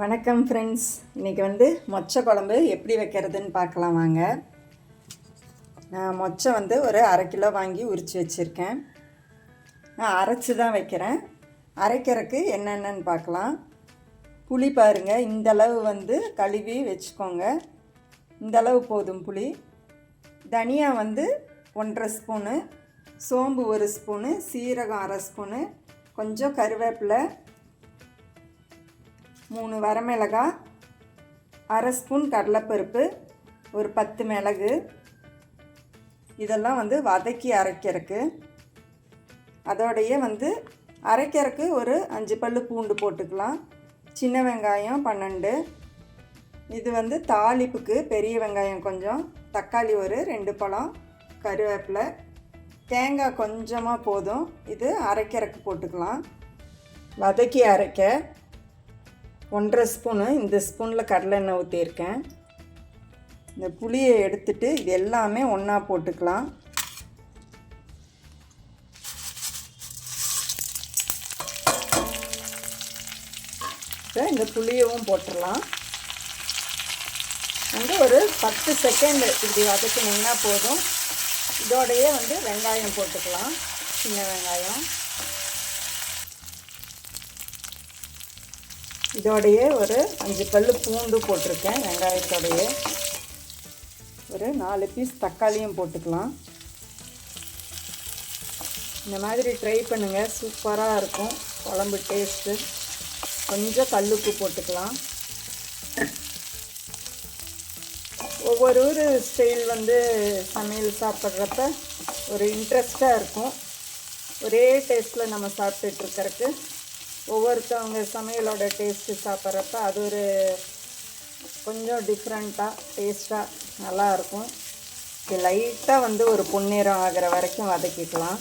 வணக்கம் ஃப்ரெண்ட்ஸ். இன்றைக்கி மொச்சை குழம்பு எப்படி வைக்கிறதுன்னு பார்க்கலாம் வாங்க. நான் மொச்சை ஒரு அரை கிலோ வாங்கி உரித்து வச்சுருக்கேன். நான் அரைச்சி தான் வைக்கிறேன். அரைக்கிறதுக்கு என்னென்னு பார்க்கலாம். புளி பாருங்கள், இந்தளவு கழுவி வச்சுக்கோங்க. இந்தளவு போதும் புளி. தனியா 1.5 ஸ்பூனு, சோம்பு 1 ஸ்பூனு, சீரகம் அரை ஸ்பூனு, கொஞ்சம் கருவேப்பிலை, 3 வரமிளகாய், அரை ஸ்பூன் கடலைப்பருப்பு, ஒரு 10 மிளகு. இதெல்லாம் வதக்கி அரைக்கிறதுக்கு. அதோடைய அரைக்கிறதுக்கு ஒரு 5 பல்லு பூண்டு போட்டுக்கலாம். சின்ன வெங்காயம் 12. இது தாளிப்புக்கு பெரிய வெங்காயம் கொஞ்சம், தக்காளி ஒரு 2 பழம், கருவேப்பிலை, தேங்காய் கொஞ்சமாக போதும். இது அரைக்கிறதுக்கு போட்டுக்கலாம். வதக்கி அரைக்க 1.5 ஸ்பூனு இந்த ஸ்பூனில் கடலை எண்ணெய் ஊற்றியிருக்கேன். இந்த புளியை எடுத்துட்டு இது எல்லாமே ஒன்றா போட்டுக்கலாம். இந்த புளியவும் போட்டுடலாம். ஒரு 10 செகண்ட் இப்படி வதக்கினீங்கன்னா போதும். இதோடையே வெங்காயம் போட்டுக்கலாம். சின்ன வெங்காயம் இதோடையே ஒரு 5 பல்லு பூண்டு போட்டிருக்கேன். வெங்காயத்தோடையே ஒரு 4 பீஸ் தக்காளியும் போட்டுக்கலாம். இந்த மாதிரி ட்ரை பண்ணுங்கள், சூப்பராக இருக்கும் குழம்பு டேஸ்ட்டு. கொஞ்சம் கல்லுப்பு போட்டுக்கலாம். ஒவ்வொரு ஸ்டைல் சமையல் சாப்பிட்றப்ப ஒரு இன்ட்ரெஸ்டாக இருக்கும். ஒரே டேஸ்ட்டில் நம்ம சாப்பிட்டுட்ருக்கறக்கு ஒவ்வொருத்தவங்க சமையலோட டேஸ்ட்டு சாப்பிட்றப்ப அது ஒரு கொஞ்சம் டிஃப்ரெண்ட்டாக டேஸ்ட்டாக நல்லாயிருக்கும். இது லைட்டாக ஒரு பொன்னிறம் ஆகிற வரைக்கும் வதக்கிக்கலாம்.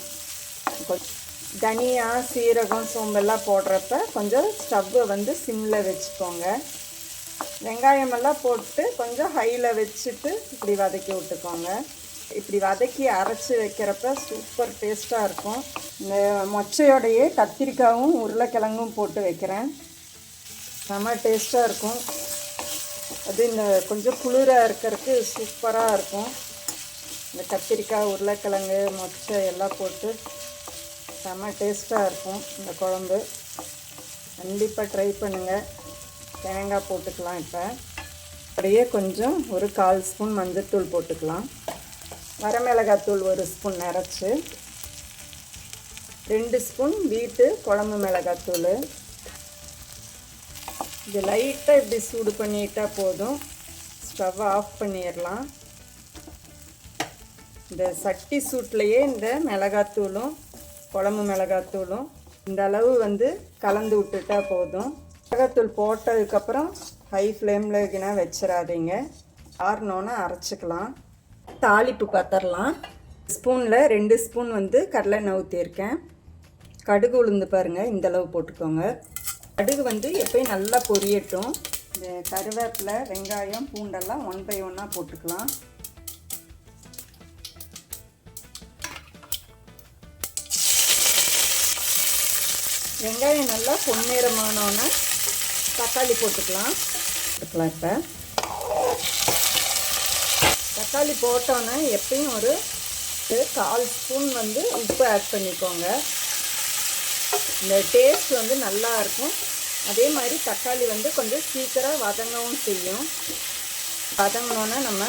தனியா, சீரகம், சோம்பெல்லாம் போடுறப்ப கொஞ்சம் ஸ்டவ்வை சிம்மில் வச்சுக்கோங்க. வெங்காயமெல்லாம் போட்டு கொஞ்சம் ஹையில் வச்சுட்டு இப்படி வதக்கி விட்டுக்கோங்க. இப்படி வதக்கி அரைச்சி வைக்கிறப்ப சூப்பர் டேஸ்ட்டாக இருக்கும். இந்த மொச்சையோடையே கத்திரிக்காயும் உருளைக்கிழங்கும் போட்டு வைக்கிறேன். செம்ம டேஸ்ட்டாக இருக்கும். அது இந்த கொஞ்சம் குளிராக இருக்கிறதுக்கு சூப்பராக இருக்கும். இந்த கத்திரிக்காய், உருளைக்கிழங்கு, மொச்சை எல்லாம் போட்டு செம்ம டேஸ்ட்டாக இருக்கும் இந்த குழம்பு. கண்டிப்பாக ட்ரை பண்ணுங்கள். தேங்காய் போட்டுக்கலாம். இப்போ அப்படியே கொஞ்சம் ஒரு 1/4 ஸ்பூன் மஞ்சள்தூள் போட்டுக்கலாம். வரமிளகாத்தூள் 1 ஸ்பூன் நிறச்சி, 2 ஸ்பூன் வீட்டு குழம்பு மிளகாத்தூள். இது லைட்டாக இப்படி சூடு பண்ணிட்டால் போதும். ஸ்டவ்வை ஆஃப் பண்ணிடலாம். இந்த சட்டி சூட்லேயே இந்த மிளகாத்தூளும் குழம்பு மிளகாத்தூளும் இந்த அளவு கலந்து விட்டுட்டா போதும். மிளகாத்தூள் போட்டதுக்கப்புறம் ஹை ஃப்ளேமில் வச்சிடாதீங்க. ஆறினோன்னு அரைச்சிக்கலாம். தாளிப்பு பார்த்துடலாம். ஸ்பூனில் 2 ஸ்பூன் கடலை எண்ணெய் ஊற்றியிருக்கேன். கடுகு உளுந்து பாருங்கள், இந்தளவு போட்டுக்கோங்க. கடுகு எப்பயும் நல்லா பொரியட்டும். இந்த கருவேப்பிலை, வெங்காயம், பூண்டெல்லாம் 1 by 1 போட்டுக்கலாம். வெங்காயம் நல்லா பொன்னிறமானோன்னு தக்காளி போட்டுக்கலாம். இப்போ தக்காளி போட்டோன்னே எப்பயும் ஒரு 1/4 ஸ்பூன் உப்பு ஆட் பண்ணிக்கோங்க. இந்த டேஸ்ட் நல்லா இருக்கும். அதே மாதிரி தக்காளி கொஞ்சம் சீக்கிரம் வதங்கவும் செய்யும். வதங்கினோன்னா நம்ம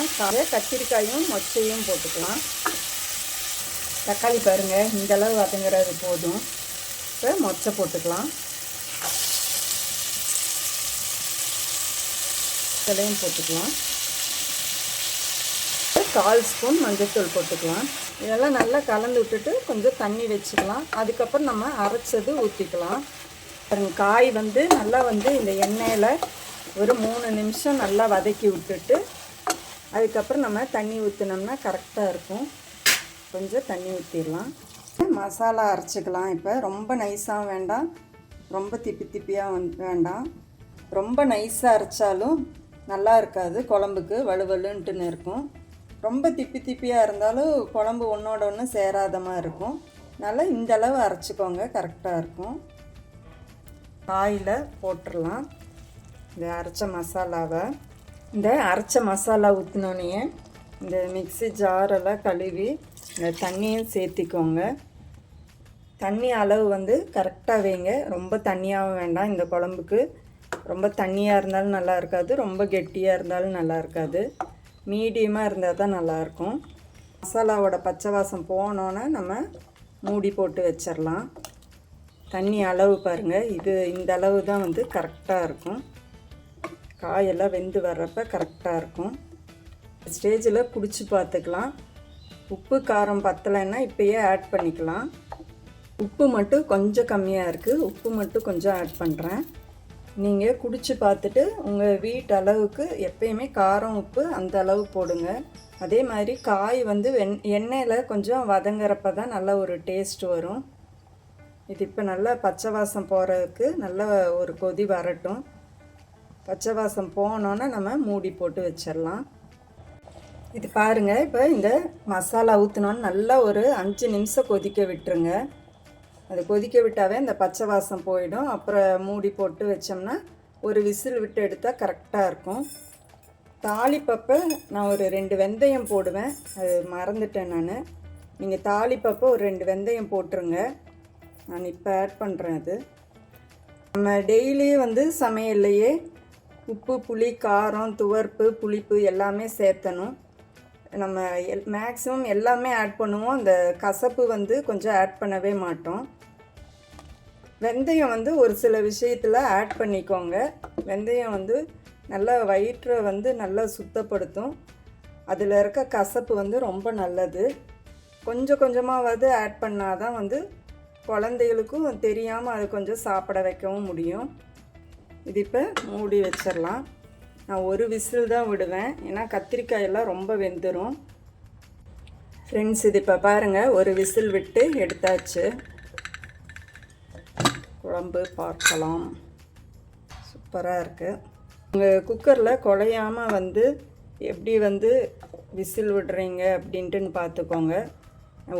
கத்திரிக்காயும் மொச்சையும் போட்டுக்கலாம். தக்காளி பாருங்கள், இந்தளவு வதங்குறது போதும். இப்போ மொச்சை போட்டுக்கலாம். இதெல்லாம் போட்டுக்கலாம். 1/4 ஸ்பூன் மஞ்சள்தூள் போட்டுக்கலாம். இதெல்லாம் நல்லா கலந்து விட்டுட்டு கொஞ்சம் தண்ணி வச்சுக்கலாம். அதுக்கப்புறம் நம்ம அரைச்சது ஊற்றிக்கலாம். காய் நல்லா இந்த எண்ணெயில் ஒரு 3 நிமிஷம் நல்லா வதக்கி விட்டுட்டு அதுக்கப்புறம் நம்ம தண்ணி ஊற்றினோம்னா கரெக்டாக இருக்கும். கொஞ்சம் தண்ணி ஊற்றிடலாம். மசாலா அரைச்சிக்கலாம். இப்போ ரொம்ப நைஸாக வேண்டாம், ரொம்ப திப்பியாக வேண்டாம். ரொம்ப நைஸாக அரைச்சாலும் நல்லா இருக்காது, குழம்புக்கு வலுவலுன்ட்டுன்னு இருக்கும். ரொம்ப திப்பியாக இருந்தாலும் குழம்பு ஒன்றோட ஒன்று சேராத மாதிரி இருக்கும். நல்லா இந்தளவு அரைச்சிக்கோங்க, கரெக்டாக இருக்கும். காயில் போட்டுடலாம். இந்த அரைச்ச மசாலாவை இந்த அரைச்ச மசாலா ஊற்றினோன்னே இந்த மிக்ஸி ஜாரெல்லாம் கழுவி இந்த தண்ணியும் சேர்த்திக்கோங்க. தண்ணி அளவு வந்து கரெக்டாக வைங்க. ரொம்ப தண்ணியாகவும் வேண்டாம் இந்த குழம்புக்கு. ரொம்ப தண்ணியாக இருந்தாலும் நல்லா இருக்காது, ரொம்ப கெட்டியாக இருந்தாலும் நல்லா இருக்காது. மீடியமாக இருந்தால் தான் நல்லாயிருக்கும். மசாலாவோட பச்சை வாசம் போனோன்னே நம்ம மூடி போட்டு வச்சிடலாம். தண்ணி அளவு பாருங்கள், இந்த அளவு தான் வந்து கரெக்டாக இருக்கும். காயெல்லாம் வெந்து வர்றப்ப கரெக்டாக இருக்கும். ஸ்டேஜில் குடிச்சு பார்த்துக்கலாம். உப்பு காரம் பத்தலைன்னா இப்போயே ஆட் பண்ணிக்கலாம். உப்பு மட்டும் கொஞ்சம் கம்மியாக இருக்குது, உப்பு மட்டும் கொஞ்சம் ஆட் பண்ணுறேன். நீங்கள் குடிச்சு பார்த்துட்டு உங்கள் வீட்டு அளவுக்கு எப்பயுமே காரம் உப்பு அந்த அளவு போடுங்க. அதே மாதிரி காய் வந்து எண்ணெயில் கொஞ்சம் வதங்குறப்ப தான் நல்ல ஒரு டேஸ்ட் வரும். இது இப்போ நல்லா பச்சை வாசம் போகிறதுக்கு நல்ல ஒரு கொதி வரட்டும். பச்சை வாசம் போனோன்னே நம்ம மூடி போட்டு வச்சிடலாம். இது பாருங்கள், இப்போ இந்த மசாலா ஊற்றினோன்னு நல்லா ஒரு 5 நிமிஷம் கொதிக்க விட்டுருங்க. அது கொதிக்க விட்டாவே இந்த பச்சை வாசம் போயிடும். அப்புறம் மூடி போட்டு வச்சோம்னா ஒரு விசில் விட்டு எடுத்தால் கரெக்டாக இருக்கும். தாளிப்பப்போ நான் ஒரு 2 வெந்தயம் போடுவேன், அது மறந்துட்டேன் நான். நீங்கள் தாளிப்பப்போ ஒரு 2 வெந்தயம் போட்டுருங்க. நான் இப்போ ஆட் பண்ணுறேன். அது நம்ம டெய்லியும் வந்து சமையல்லையே உப்பு, புளி, காரம், துவர்ப்பு, புளிப்பு எல்லாமே சேர்த்தணும். நம்ம மேக்ஸிமம் எல்லாமே ஆட் பண்ணுவோம். அந்த கசப்பு வந்து கொஞ்சம் ஆட் பண்ணவே மாட்டோம். வெந்தயம் வந்து ஒரு சில விஷயத்தில் ஆட் பண்ணிக்கோங்க. வெந்தயம் வந்து நல்லா வயிற்றை வந்து நல்லா சுத்தப்படுத்தும். அதில் இருக்க கசப்பு வந்து ரொம்ப நல்லது. கொஞ்சம் கொஞ்சமாவது ஆட் பண்ணால் தான் வந்து குழந்தைகளுக்கும் தெரியாமல் அது கொஞ்சம் சாப்பிட வைக்கவும் முடியும். இது இப்போ மூடி வச்சிடலாம். நான் ஒரு விசில் தான் விடுவேன், ஏன்னா கத்திரிக்காயெல்லாம் ரொம்ப வெந்துடும். ஃப்ரெண்ட்ஸ், இது இப்போ பாருங்கள், ஒரு விசில் விட்டு எடுத்தாச்சு. குழம்பு பார்க்கலாம். சூப்பராக இருக்குது. உங்கள் குக்கரில் குழையாமல் வந்து எப்படி வந்து விசில் விடுறீங்க அப்படின்ட்டுன்னு பார்த்துக்கோங்க.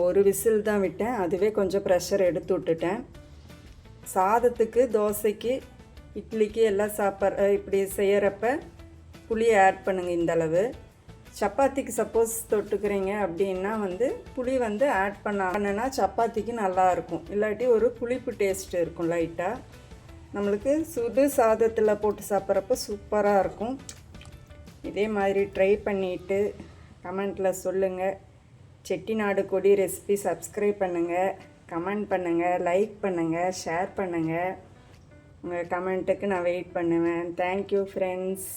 ஒரு விசில் தான் விட்டேன், அதுவே கொஞ்சம் ப்ரெஷர் எடுத்து விட்டுட்டேன். சாதத்துக்கு, தோசைக்கு, இட்லிக்கு எல்லாம் இப்படி செய்கிறப்ப புளியை ஆட் பண்ணுங்கள் இந்தளவு. சப்பாத்திக்கு சப்போஸ் தொட்டுக்கிறீங்க அப்படின்னா வந்து புளி வந்து ஆட் பண்ணனா சப்பாத்திக்கு நல்லாயிருக்கும். இல்லாட்டி ஒரு புளிப்பு டேஸ்ட்டு இருக்கும் லைட்டாக. நம்மளுக்கு சுடு சாதத்தில் போட்டு சாப்பிட்றப்ப சூப்பராக இருக்கும். இதே மாதிரி ட்ரை பண்ணிவிட்டு கமெண்ட்டில் சொல்லுங்கள். செட்டிநாடு கொடி ரெசிபி சப்ஸ்கிரைப் பண்ணுங்கள், கமெண்ட் பண்ணுங்கள், லைக் பண்ணுங்கள், ஷேர் பண்ணுங்கள். உங்கள் கமெண்ட்டுக்கு நான் வெயிட் பண்ணுவேன். Thank you friends.